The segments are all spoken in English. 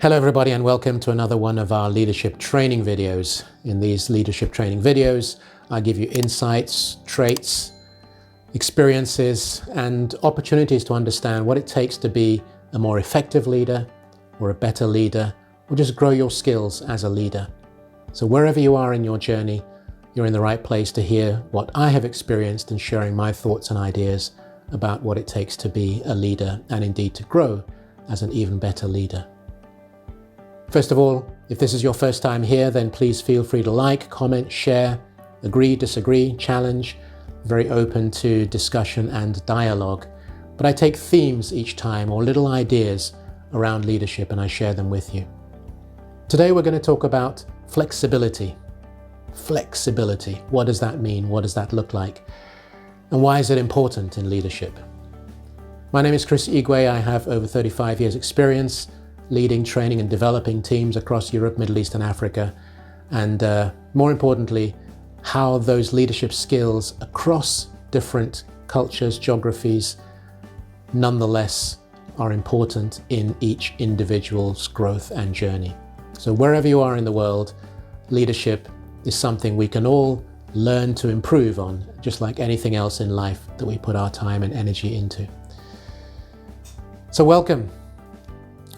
Hello everybody and welcome to another one of our leadership training videos. In these leadership training videos, I give you insights, traits, experiences and opportunities to understand what it takes to be a more effective leader or a better leader, or just grow your skills as a leader. So wherever you are in your journey, you're in the right place to hear what I have experienced and sharing my thoughts and ideas about what it takes to be a leader and indeed to grow as an even better leader. First of all, if this is your first time here, then please feel free to like, comment, share, agree, disagree, challenge. Very open to discussion and dialogue. But I take themes each time or little ideas around leadership and I share them with you. Today we're going to talk about flexibility. Flexibility. What does that mean? What does that look like? And why is it important in leadership? My name is Chris Igwe. I have over 35 years experience leading, training and developing teams across Europe, Middle East and Africa. And more importantly, how those leadership skills across different cultures, geographies, nonetheless are important in each individual's growth and journey. So wherever you are in the world, leadership is something we can all learn to improve on, just like anything else in life that we put our time and energy into. So welcome.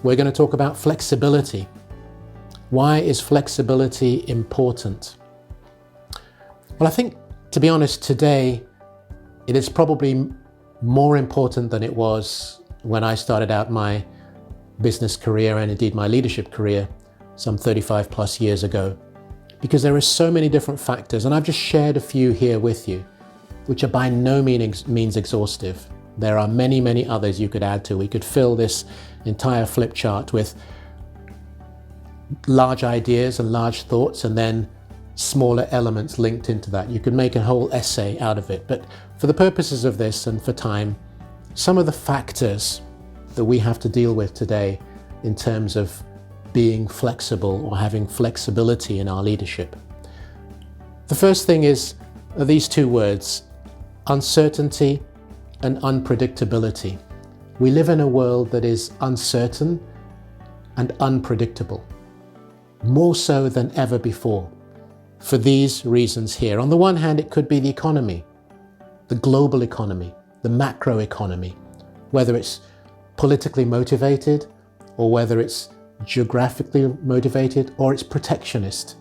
We're going to talk about flexibility. Why is flexibility important? Well, I think, to be honest, today it is probably more important than it was when I started out my business career and indeed my leadership career some 35 plus years ago, because there are so many different factors, and I've just shared a few here with you, which are by no means exhaustive. There are many, many others you could add to. We could fill this entire flip chart with large ideas and large thoughts and then smaller elements linked into that. You could make a whole essay out of it. But for the purposes of this and for time, some of the factors that we have to deal with today in terms of being flexible or having flexibility in our leadership. The first thing are these two words, uncertainty and unpredictability. We live in a world that is uncertain and unpredictable, more so than ever before, for these reasons here. On the one hand, it could be the economy, the global economy, the macro economy, whether it's politically motivated or whether it's geographically motivated or it's protectionist,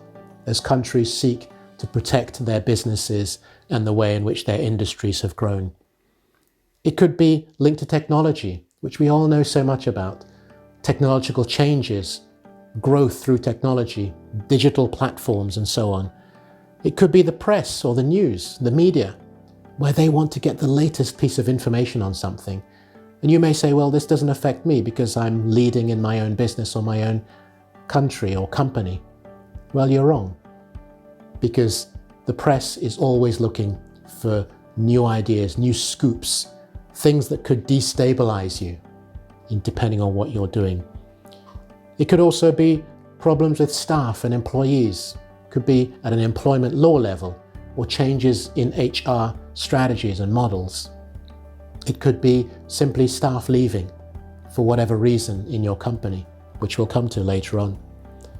as countries seek to protect their businesses and the way in which their industries have grown. It could be linked to technology, which we all know so much about. Technological changes, growth through technology, digital platforms and so on. It could be the press or the news, the media, where they want to get the latest piece of information on something. And you may say, well, this doesn't affect me because I'm leading in my own business or my own country or company. Well, you're wrong, because the press is always looking for new ideas, new scoops, things that could destabilize you, depending on what you're doing. It could also be problems with staff and employees. It could be at an employment law level or changes in HR strategies and models. It could be simply staff leaving for whatever reason in your company, which we'll come to later on.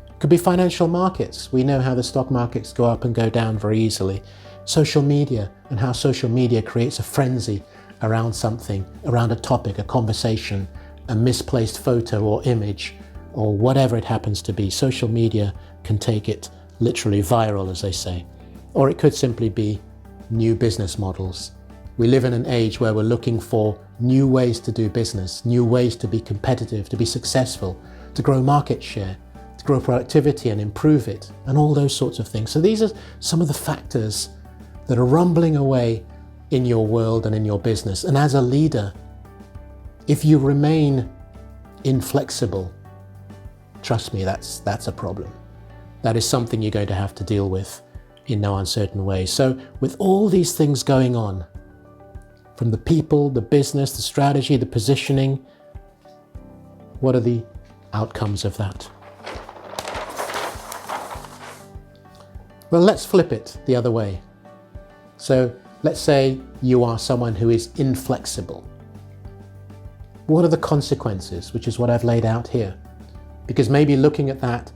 It could be financial markets. We know how the stock markets go up and go down very easily. Social media and how social media creates a frenzy around something, around a topic, a conversation, a misplaced photo or image, or whatever it happens to be. Social media can take it literally viral, as they say. Or it could simply be new business models. We live in an age where we're looking for new ways to do business, new ways to be competitive, to be successful, to grow market share, to grow productivity and improve it, and all those sorts of things. So these are some of the factors that are rumbling away in your world and in your business. And as a leader, if you remain inflexible, trust me, that's a problem. That is something you're going to have to deal with in no uncertain way. So with all these things going on, from the people, the business, the strategy, the positioning, what are the outcomes of that? Well, let's flip it the other way. So let's say you are someone who is inflexible. What are the consequences, which is what I've laid out here? Because maybe looking at that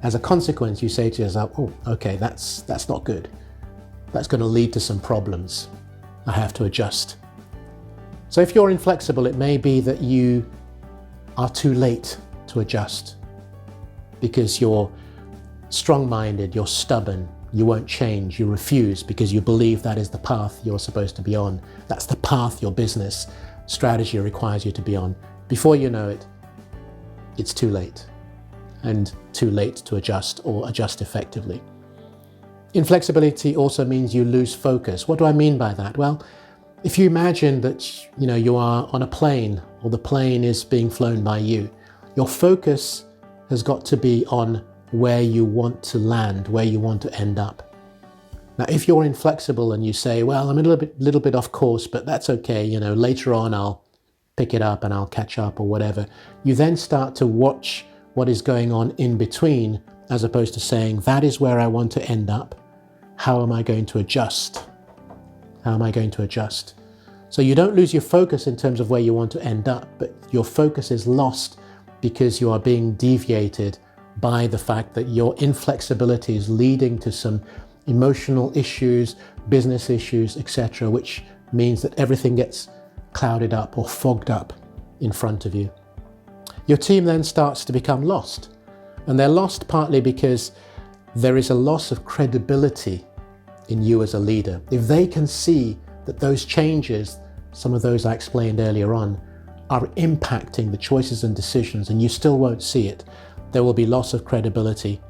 as a consequence, you say to yourself, oh, okay, that's not good. That's going to lead to some problems. I have to adjust. So if you're inflexible, it may be that you are too late to adjust because you're strong-minded, you're stubborn, you won't change, you refuse because you believe that is the path you're supposed to be on. That's the path your business strategy requires you to be on. Before you know it, it's too late, and too late to adjust or adjust effectively. Inflexibility also means you lose focus. What do I mean by that? Well, if you imagine that you are on a plane or the plane is being flown by you, your focus has got to be on where you want to land, where you want to end up. Now, if you're inflexible and you say, well, I'm a little bit off course, but that's okay, later on I'll pick it up and I'll catch up or whatever, you then start to watch what is going on in between, as opposed to saying, that is where I want to end up. How am I going to adjust? How am I going to adjust? So you don't lose your focus in terms of where you want to end up, but your focus is lost because you are being deviated by the fact that your inflexibility is leading to some emotional issues, business issues, etc., which means that everything gets clouded up or fogged up in front of you. Your team then starts to become lost, and they're lost partly because there is a loss of credibility in you as a leader. If they can see that those changes, some of those I explained earlier on, are impacting the choices and decisions and you still won't see it, there will be loss of credibility.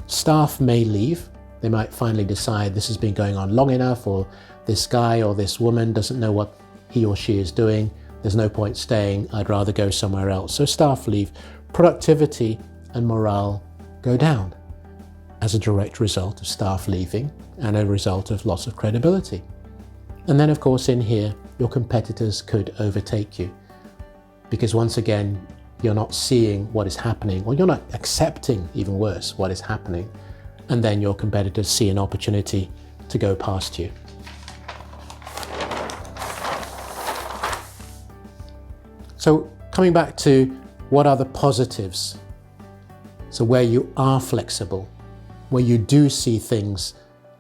Staff may leave. They might finally decide this has been going on long enough, or this guy or this woman doesn't know what he or she is doing. There's no point staying. I'd rather go somewhere else. So staff leave. Productivity and morale go down as a direct result of staff leaving and a result of loss of credibility. And then, of course, in here, your competitors could overtake you because once again, you're not seeing what is happening, or you're not accepting, even worse, what is happening. And then your competitors see an opportunity to go past you. So coming back to what are the positives? So where you are flexible, where you do see things,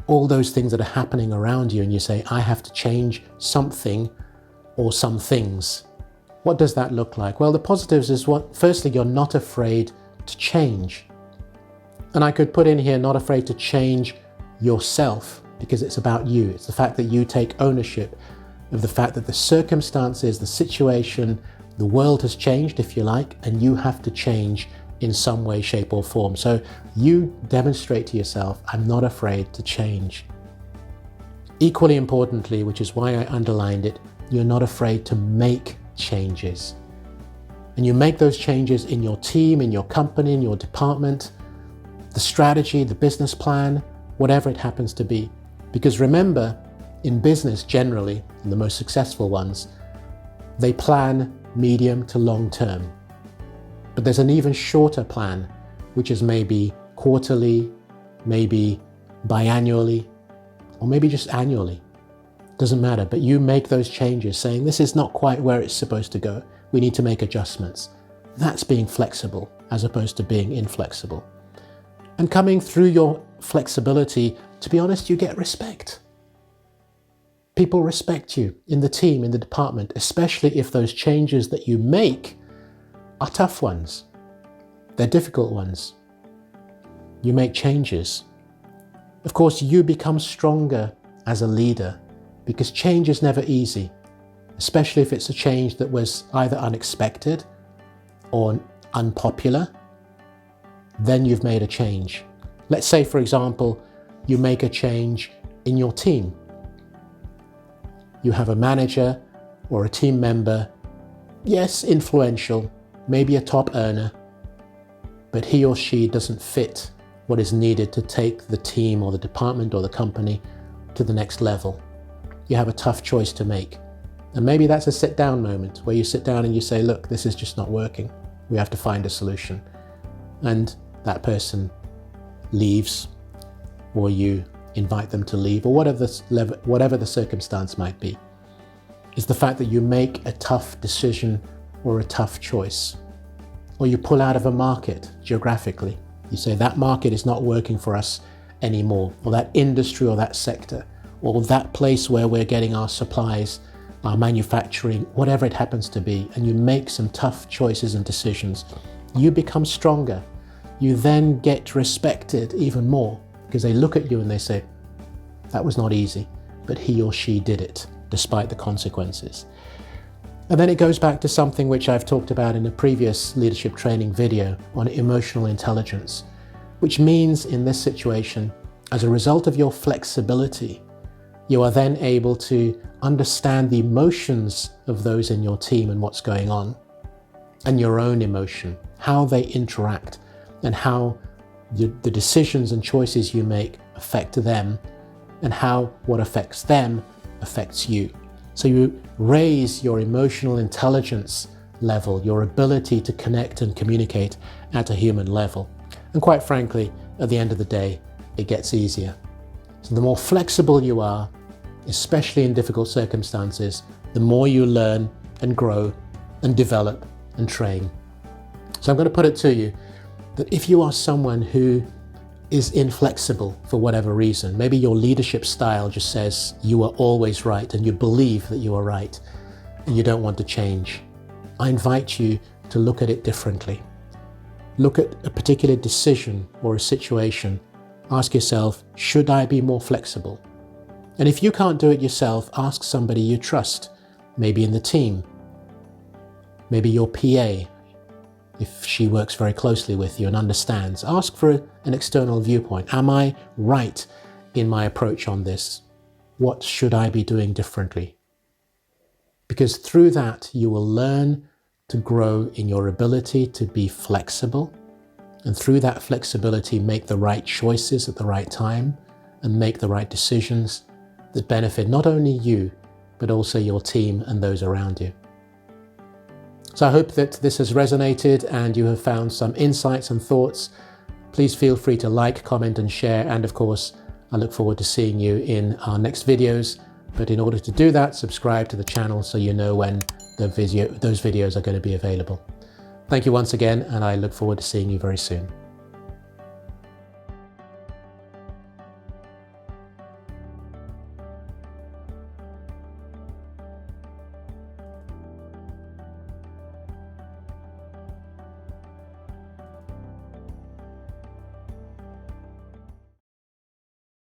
all those things that are happening around you, and you say, I have to change something or some things. What does that look like? Well, the positives is firstly, you're not afraid to change. And I could put in here, not afraid to change yourself, because it's about you. It's the fact that you take ownership of the fact that the circumstances, the situation, the world has changed, if you like, and you have to change in some way, shape or form. So you demonstrate to yourself, I'm not afraid to change. Equally importantly, which is why I underlined it, you're not afraid to make changes. And you make those changes in your team, in your company, in your department, the strategy, the business plan, whatever it happens to be. Because remember, in business generally, in the most successful ones, they plan medium to long term. But there's an even shorter plan, which is maybe quarterly, maybe biannually, or maybe just annually. Doesn't matter, but you make those changes saying this is not quite where it's supposed to go. We need to make adjustments. That's being flexible as opposed to being inflexible. And coming through your flexibility, to be honest, you get respect. People respect you in the team, in the department, especially if those changes that you make are tough ones. They're difficult ones. You make changes. Of course, you become stronger as a leader because change is never easy, especially if it's a change that was either unexpected or unpopular. Then you've made a change. Let's say, for example, you make a change in your team. You have a manager or a team member, yes, influential, maybe a top earner, but he or she doesn't fit what is needed to take the team or the department or the company to the next level. You have a tough choice to make. And maybe that's a sit down moment where you sit down and you say, look, this is just not working. We have to find a solution. And that person leaves, or you invite them to leave, or whatever the circumstance might be. It's the fact that you make a tough decision or a tough choice. Or you pull out of a market geographically. You say that market is not working for us anymore, or that industry or that sector, or that place where we're getting our supplies, our manufacturing, whatever it happens to be, and you make some tough choices and decisions. You become stronger. You then get respected even more because they look at you and they say, that was not easy, but he or she did it despite the consequences. And then it goes back to something which I've talked about in a previous leadership training video on emotional intelligence, which means in this situation, as a result of your flexibility, you are then able to understand the emotions of those in your team and what's going on, and your own emotion, how they interact, and how the decisions and choices you make affect them, and how what affects them affects you. So you raise your emotional intelligence level, your ability to connect and communicate at a human level. And quite frankly, at the end of the day, it gets easier. So the more flexible you are, especially in difficult circumstances, the more you learn and grow and develop and train. So I'm going to put it to you that if you are someone who is inflexible for whatever reason, maybe your leadership style just says you are always right and you believe that you are right and you don't want to change, I invite you to look at it differently. Look at a particular decision or a situation. Ask yourself, should I be more flexible? And if you can't do it yourself, ask somebody you trust, maybe in the team, maybe your PA, if she works very closely with you and understands. Ask for an external viewpoint. Am I right in my approach on this? What should I be doing differently? Because through that, you will learn to grow in your ability to be flexible, and through that flexibility, make the right choices at the right time and make the right decisions that benefit not only you, but also your team and those around you. So I hope that this has resonated and you have found some insights and thoughts. Please feel free to like, comment and share. And of course, I look forward to seeing you in our next videos. But in order to do that, subscribe to the channel so you know when those videos are going to be available. Thank you once again, and I look forward to seeing you very soon.